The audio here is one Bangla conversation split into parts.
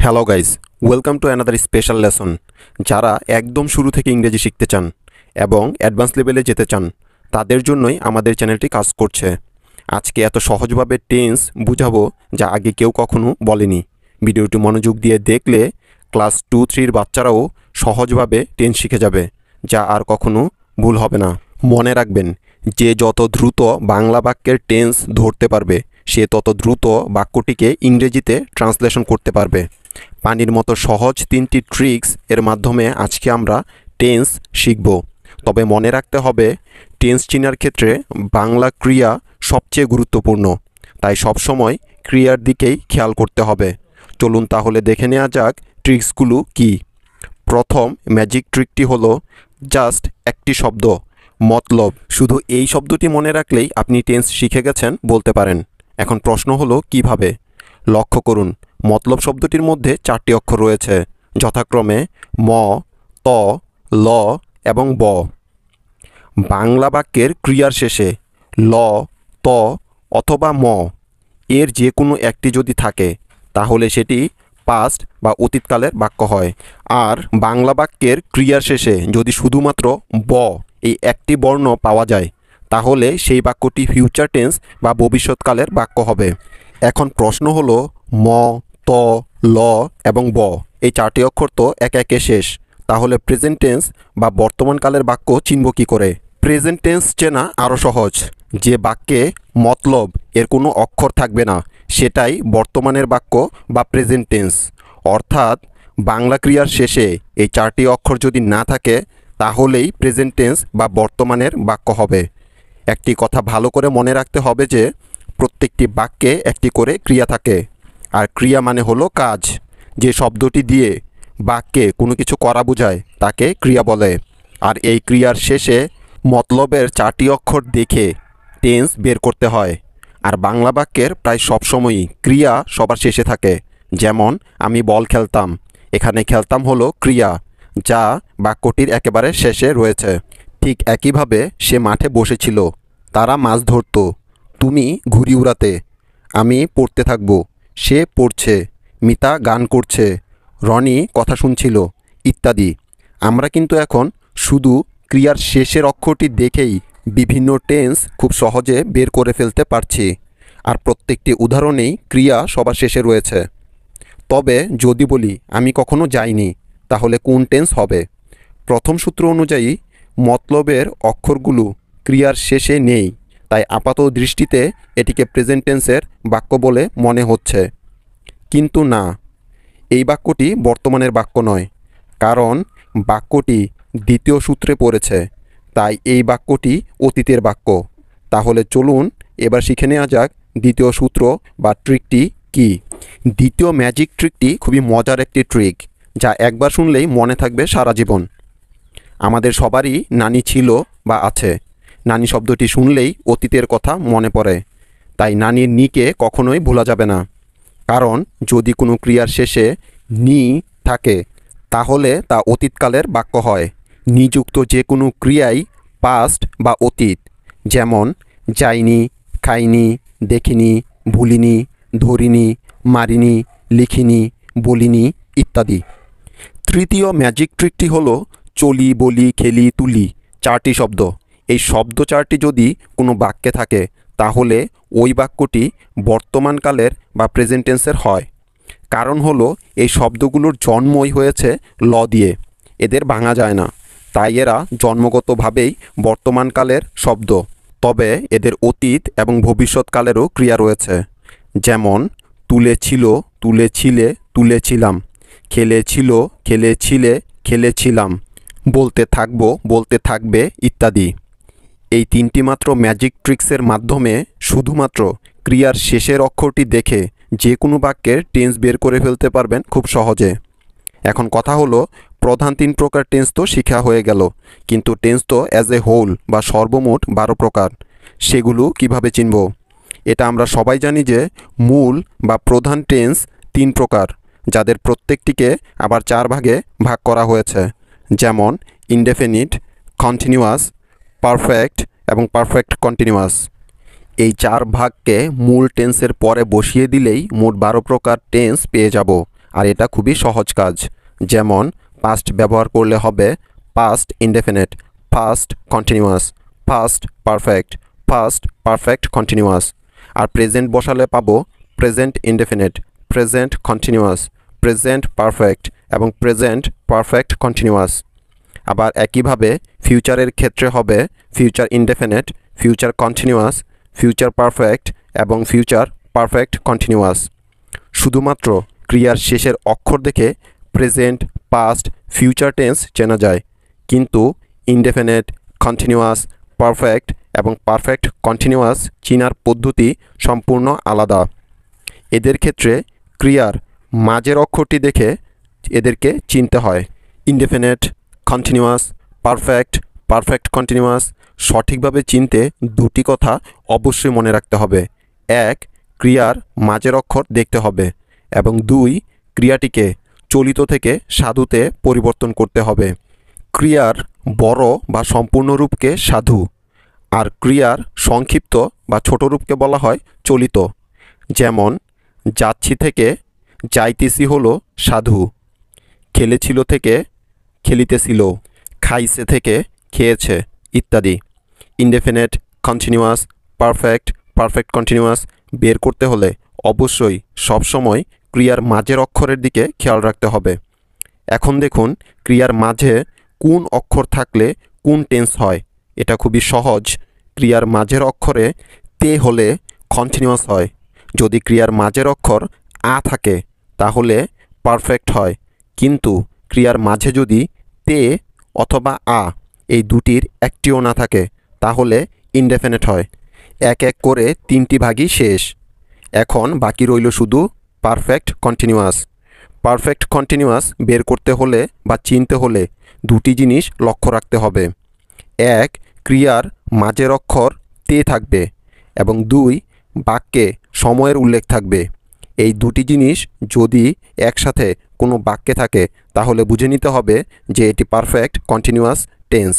Hello guys, welcome to another special lesson. যারা একদম শুরু থেকে ইংরেজি শিখতে চান এবং অ্যাডভান্স লেভেলে যেতে চান তাদের জন্যই আমাদের চ্যানেলটি কাজ করছে। আজকে এত সহজভাবে টেন্স বুঝাবো যা আগে কেউ কখনো বলেনি। ভিডিওটি মনোযোগ দিয়ে দেখলে ক্লাস 2-3 বাচ্চারাও সহজভাবে টেন্স শিখে যাবে, যা আর কখনো ভুল হবে না। মনে রাখবেন, যে যত দ্রুত বাংলা বাক্যের টেন্স ধরতে পারবে সে তত দ্রুত বাক্যটিকে ইংরেজিতে ট্রান্সলেশন করতে পারবে। পানির মতো সহজ 3টি ট্রিক্স এর মাধ্যমে আজকে আমরা টেন্স শিখব। তবে মনে রাখতে হবে, টেন্স চেনার ক্ষেত্রে বাংলা ক্রিয়া সবচেয়ে গুরুত্বপূর্ণ, তাই সবসময় ক্রিয়ার দিকেই খেয়াল করতে হবে। চলুন তাহলে দেখে নেওয়া যাক ট্রিক্সগুলো কি। প্রথম ম্যাজিক ট্রিকটি হলো জাস্ট একটি শব্দ, মতলব। শুধু এই শব্দটি মনে রাখলেই আপনি টেন্স শিখে গেছেন বলতে পারেন। এখন প্রশ্ন হলো কিভাবে। লক্ষ্য করুন, মতলব শব্দটির মধ্যে 4টি অক্ষর রয়েছে, যথাক্রমে ম, ত, ল এবং ব। বাংলা বাক্যের ক্রিয়ার শেষে ল, ত অথবা ম এর যে কোনো একটি যদি থাকে তাহলে সেটি পাস্ট বা অতীতকালের বাক্য হয়। আর বাংলা বাক্যের ক্রিয়ার শেষে যদি শুধুমাত্র ব এই একটি বর্ণ পাওয়া যায় তাহলে সেই বাক্যটি ফিউচার টেন্স বা ভবিষ্যৎকালের বাক্য হবে। এখন প্রশ্ন হলো, ম, ত, ল এবং ব এই 4টি অক্ষর তো একে একে শেষ, তাহলে প্রেজেন্ট টেন্স বা বর্তমানকালের বাক্য চিনব কী করে? প্রেজেন্ট টেন্স চেনা আরও সহজ। যে বাক্যে মতলব এর কোনো অক্ষর থাকবে না সেটাই বর্তমানের বাক্য বা প্রেজেন্ট টেন্স। অর্থাৎ বাংলা ক্রিয়ার শেষে এই 4টি অক্ষর যদি না থাকে তাহলেই প্রেজেন্ট টেন্স বা বর্তমানের বাক্য হবে। একটি কথা ভালো করে মনে রাখতে হবে যে প্রত্যেকটি বাক্যে একটি করে ক্রিয়া থাকে, আর ক্রিয়া মানে হলো কাজ। যে শব্দটি দিয়ে বাক্যে কোনো কিছু করা বোঝায় তাকে ক্রিয়া বলে। আর এই ক্রিয়ার শেষে মতলবের 4টি অক্ষর দেখে টেন্স বের করতে হয়। আর বাংলা বাক্যের প্রায় সবসময়ই ক্রিয়া সবার শেষে থাকে। যেমন আমি বল খেলতাম, এখানে খেলতাম হলো ক্রিয়া যা বাক্যটির একেবারে শেষে রয়েছে। ঠিক একইভাবে সে মাঠে বসেছিল, তারা মাছ ধরত, তুমি ঘুড়ি উড়াতে, আমি পড়তে থাকব, সে পড়ছে, মিতা গান করছে, রনি কথা শুনছিল ইত্যাদি। আমরা কিন্তু এখন শুধু ক্রিয়ার শেষের অক্ষরটি দেখেই বিভিন্ন টেন্স খুব সহজে বের করে ফেলতে পারছি। আর প্রত্যেকটি উদাহরণেই ক্রিয়া সবার শেষে রয়েছে। তবে যদি বলি আমি কখনো যাইনি, তাহলে কোন টেন্স হবে? প্রথম সূত্র অনুযায়ী মতলবের অক্ষরগুলো ক্রিয়ার শেষে নেই, তাই আপাত দৃষ্টিতে এটিকে প্রেজেন্ট টেন্সের বাক্য বলে মনে হচ্ছে। কিন্তু না, এই বাক্যটি বর্তমানের বাক্য নয়, কারণ বাক্যটি দ্বিতীয় সূত্রে পড়েছে, তাই এই বাক্যটি অতীতের বাক্য। তাহলে চলুন এবার শিখে নেওয়া যাক দ্বিতীয় সূত্র বা ট্রিকটি কি। দ্বিতীয় ম্যাজিক ট্রিকটি খুবই মজার একটি ট্রিক, যা একবার শুনলেই মনে থাকবে সারা জীবন। আমাদের সবারই নানি ছিল বা আছে। নানি শব্দটি শুনলেই অতীতের কথা মনে পড়ে, তাই নানির নিকে কখনোই ভোলা যাবে না। কারণ যদি কোনো ক্রিয়ার শেষে নি থাকে তাহলে তা অতীতকালের বাক্য হয়। নিযুক্ত যে কোনো ক্রিয়াই পাস্ট বা অতীত, যেমন যাইনি, খাইনি, দেখিনি, ভুলিনি, ধরিনি, মারিনি, লিখিনি, বলিনি ইত্যাদি। তৃতীয় ম্যাজিক ট্রিকটি হলো চলি, বলি, খেলি, তুলি 4টি শব্দ। এই শব্দ 4টি যদি কোনো বাক্যে থাকে তাহলে ওই বাক্যটি বর্তমানকালের বা প্রেজেন্ট টেন্সের হয়। কারণ হলো এই শব্দগুলোর জন্মই হয়েছে ল দিয়ে, এদের ভাঙা যায় না, তাই এরা জন্মগতভাবেই বর্তমানকালের শব্দ। তবে এদের অতীত এবং ভবিষ্যৎকালেরও ক্রিয়া রয়েছে, যেমন তুলেছিল, তুলেছিলে, তুলেছিলাম, খেলেছিল, খেলেছিলে, খেলেছিলাম, বলতে থাকবো, বলতে থাকবে ইত্যাদি। এই 3টি মাত্র ম্যাজিক ট্রিক্সের মাধ্যমে শুধুমাত্র ক্রিয়ার শেষের অক্ষরটি দেখে যে কোনো বাক্যের টেন্স বের করে ফেলতে পারবেন খুব সহজে। এখন কথা হলো, প্রধান 3 প্রকার টেন্স তো শিখা হয়ে গেল, কিন্তু টেন্স তো অ্যাজ এ হোল বা সর্বমোট 12 প্রকার। সেগুলো কিভাবে চিনব? এটা আমরা সবাই জানি যে মূল বা প্রধান টেন্স 3 প্রকার, যাদের প্রত্যেকটিকে আবার 4 ভাগে ভাগ করা হয়েছে, যেমন ইনডেফিনিট, কন্টিনিউয়াস, পারফেক্ট এবং পারফেক্ট কন্টিনিউয়াস। এই 4 ভাগকে মূল টেন্সের পরে বসিয়ে দিলেই মোট 12 প্রকার টেন্স পেয়ে যাব। আর এটা খুবই সহজ কাজ। যেমন পাস্ট ব্যবহার করলে হবে past indefinite, past continuous, past perfect, past perfect continuous. আর প্রেজেন্ট বসালে পাবো present indefinite, present continuous, present perfect এবং প্রেজেন্ট পারফেক্ট কন্টিনিউয়াস। আবার একইভাবে ফিউচারের ক্ষেত্রে হবে future indefinite, future continuous, future perfect এবং ফিউচার পারফেক্ট কন্টিনিউয়াস। শুধুমাত্র ক্রিয়ার শেষের অক্ষর দেখে প্রেজেন্ট, পাস্ট, ফিউচার টেন্স চেনা যায়, কিন্তু ইনডেফিনিট, কন্টিনিউয়াস, পারফেক্ট এবং পারফেক্ট কন্টিনিউয়াস চেনার পদ্ধতি সম্পূর্ণ আলাদা। এদের ক্ষেত্রে ক্রিয়ার মাঝের অক্ষরটি দেখে এদেরকে চিনতে হয়। Indefinite, continuous, perfect, perfect continuous সঠিকভাবে চিনতে দুটি কথা অবশ্যই মনে রাখতে হবে। এক, ক্রিয়ার মাঝের অক্ষর দেখতে হবে এবং দুই, ক্রিয়াটিকে চলিত থেকে সাধুতে পরিবর্তন করতে হবে। ক্রিয়ার বড় বা সম্পূর্ণ রূপকে সাধু, আর ক্রিয়ার সংক্ষিপ্ত বা ছোট রূপকে বলা হয় চলিত। যেমন যাচ্ছি থেকে যাইতেছি হলো সাধু, খেলেছিল থেকে খেলিতেছিল, খাইছে থেকে খেয়েছে ইত্যাদি। Indefinite, continuous, perfect, perfect continuous বের করতে হলে অবশ্যই সবসময় ক্রিয়ার মাঝের অক্ষরের দিকে খেয়াল রাখতে হবে। এখন দেখুন ক্রিয়ার মাঝে কোন অক্ষর থাকলে কোন টেন্স হয়। এটা খুবই সহজ। ক্রিয়ার মাঝের অক্ষরে তে হলে কন্টিনিউয়াস হয়। যদি ক্রিয়ার মাঝের অক্ষর আ থাকে তাহলে পারফেক্ট হয়, কিন্তু ক্রিয়ার মাঝে যদি তে অথবা আ এই দুটির একটিও না থাকে তাহলে ইনডেফিনিট হয়। এক এক করে তিনটি ভাগই শেষ। এখন বাকি রইল শুধু পারফেক্ট কন্টিনিউয়াস। পারফেক্ট কন্টিনিউয়াস বের করতে হলে বা চিনতে হলে দুটি জিনিস লক্ষ্য রাখতে হবে। এক, ক্রিয়ার মাঝের অক্ষর তে থাকবে এবং দুই, বাক্যে সময়ের উল্লেখ থাকবে। এই দুটি জিনিস যদি একসাথে কোনো বাক্যে থাকে তাহলে বুঝে নিতে হবে যে এটি পারফেক্ট কন্টিনিউয়াস টেন্স।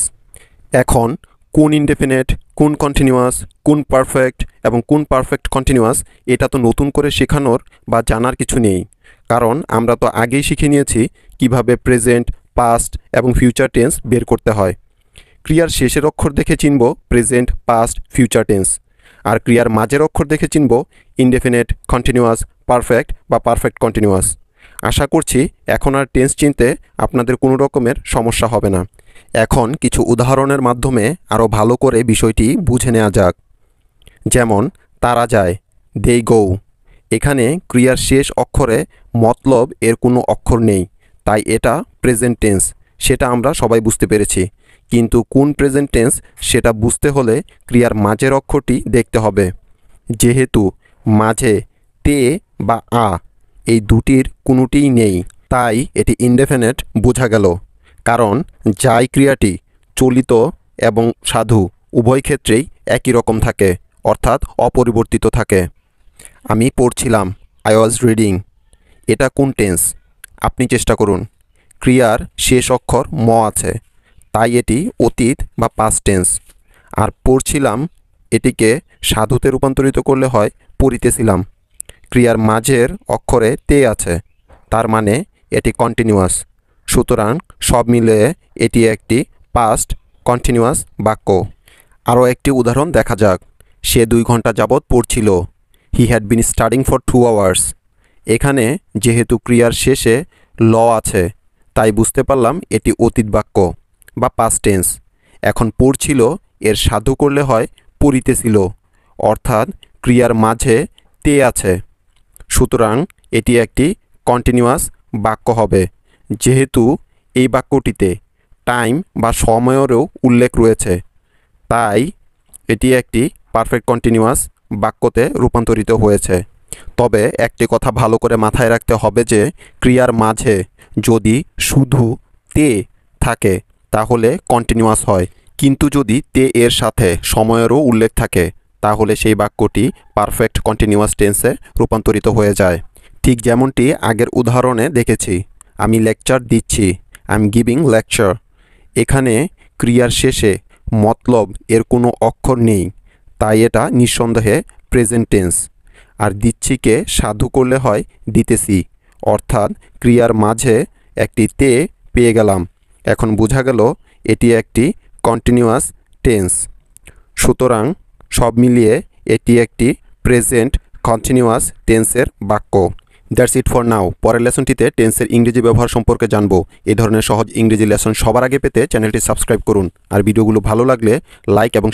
এখন কোন ইনডেফিনিট, কোন কন্টিনিউয়াস, কোন পারফেক্ট এবং কোন পারফেক্ট কন্টিনিউয়াস এটা তো নতুন করে শেখানোর বা জানার কিছু নেই, কারণ আমরা তো আগেই শিখে নিয়েছি কিভাবে প্রেজেন্ট, পাস্ট এবং ফিউচার টেন্স বের করতে হয়। ক্রিয়ার শেষের অক্ষর দেখে চিনব প্রেজেন্ট, পাস্ট, ফিউচার টেন্স, আর ক্রিয়ার মাঝের অক্ষর দেখে চিনব ইনডেফিনিট, কন্টিনিউয়াস, পারফেক্ট বা পারফেক্ট কন্টিনিউয়াস। আশা করছি এখন আর টেন্স চিনতে আপনাদের কোনো রকমের সমস্যা হবে না। এখন কিছু উদাহরণের মাধ্যমে আরও ভালো করে বিষয়টি বুঝে নেওয়া যাক। যেমন তারা যায়, দে গো। এখানে ক্রিয়ার শেষ অক্ষরে মতলব এর কোনো অক্ষর নেই, তাই এটা প্রেজেন্ট টেন্স, সেটা আমরা সবাই বুঝতে পেরেছি। কিন্তু কোন প্রেজেন্ট টেন্স সেটা বুঝতে হলে ক্রিয়ার মাঝের অক্ষরটি দেখতে হবে। যেহেতু মাঝে তে বা আ এই দুটির কোনোটিই নেই, তাই এটি ইনডেফিনিট বোঝা গেল। কারণ যাই ক্রিয়াটি চলিত এবং সাধু উভয় ক্ষেত্রেই একই রকম থাকে, অর্থাৎ অপরিবর্তিত থাকে। আমি পড়ছিলাম, আই ওয়াজ রিডিং। এটা কোন টেন্স? আপনি চেষ্টা করুন। ক্রিয়ার শেষ অক্ষর ম আছে, তাই এটি অতীত বা পাস্ট টেন্স। আর পড়ছিলাম এটিকে সাধুতে রূপান্তরিত করলে হয় পড়িতেছিলাম। ক্রিয়ার মাঝের অক্ষরে তে আছে, তার মানে এটি কন্টিনিউয়াস। সুতরাং সব মিলিয়ে এটি একটি পাস্ট কন্টিনিউয়াস বাক্য। আরও একটি উদাহরণ দেখা যাক। সে 2 ঘন্টা যাবৎ পড়ছিল। He had been studying for 2 hours. এখানে যেহেতু ক্রিয়ার শেষে ল আছে, তাই বুঝতে পারলাম এটি অতীত বাক্য বা পাস্ট টেন্স। এখন পড়ছিল এর সাধু করলে হয় পড়িতেছিল, অর্থাৎ ক্রিয়ার মাঝে তে আছে। সুতরাং এটি একটি কন্টিনিউয়াস বাক্য হবে, যেহেতু এই বাক্যটিতে টাইম বা সময়েরও উল্লেখ রয়েছে, তাই এটি একটি পারফেক্ট কন্টিনিউয়াস বাক্যতে রূপান্তরিত হয়েছে। তবে একটি কথা ভালো করে মাথায় রাখতে হবে যে ক্রিয়ার মাঝে যদি শুধু তে থাকে তাহলে কন্টিনিউয়াস হয়, কিন্তু যদি তে এর সাথে সময়েরও উল্লেখ থাকে তাহলে সেই বাক্যটি পারফেক্ট কন্টিনিউয়াস টেন্সে রূপান্তরিত হয়ে যায়। ঠিক যেমনটি আগের উদাহরণে দেখেছি, আমি লেকচার দিচ্ছি, আই এম গিভিং লেকচার। এখানে ক্রিয়ার শেষে মতলব এর কোনো অক্ষর নেই, তাই এটা নিঃসন্দেহে প্রেজেন্ট টেন্স। আর দিচ্ছিকে সাধু করলে হয় দিতেছি, অর্থাৎ ক্রিয়ার মাঝে একটি তে পেয়ে গেলাম। এখন বোঝা গেল এটি একটি কন্টিনিউয়াস টেন্স। সুতরাং সব মিলিয়ে এটি একটি প্রেজেন্ট কন্টিনিউয়াস টেন্সের বাক্য। That's it for now. পরের লেসনটিতে টেন্সের ইংরেজি ব্যবহার সম্পর্কে জানবো। এই ধরনের সহজ ইংরেজি লেসন সবার আগে পেতে চ্যানেলটি সাবস্ক্রাইব করুন। আর ভিডিওগুলো ভালো লাগলে লাইক এবং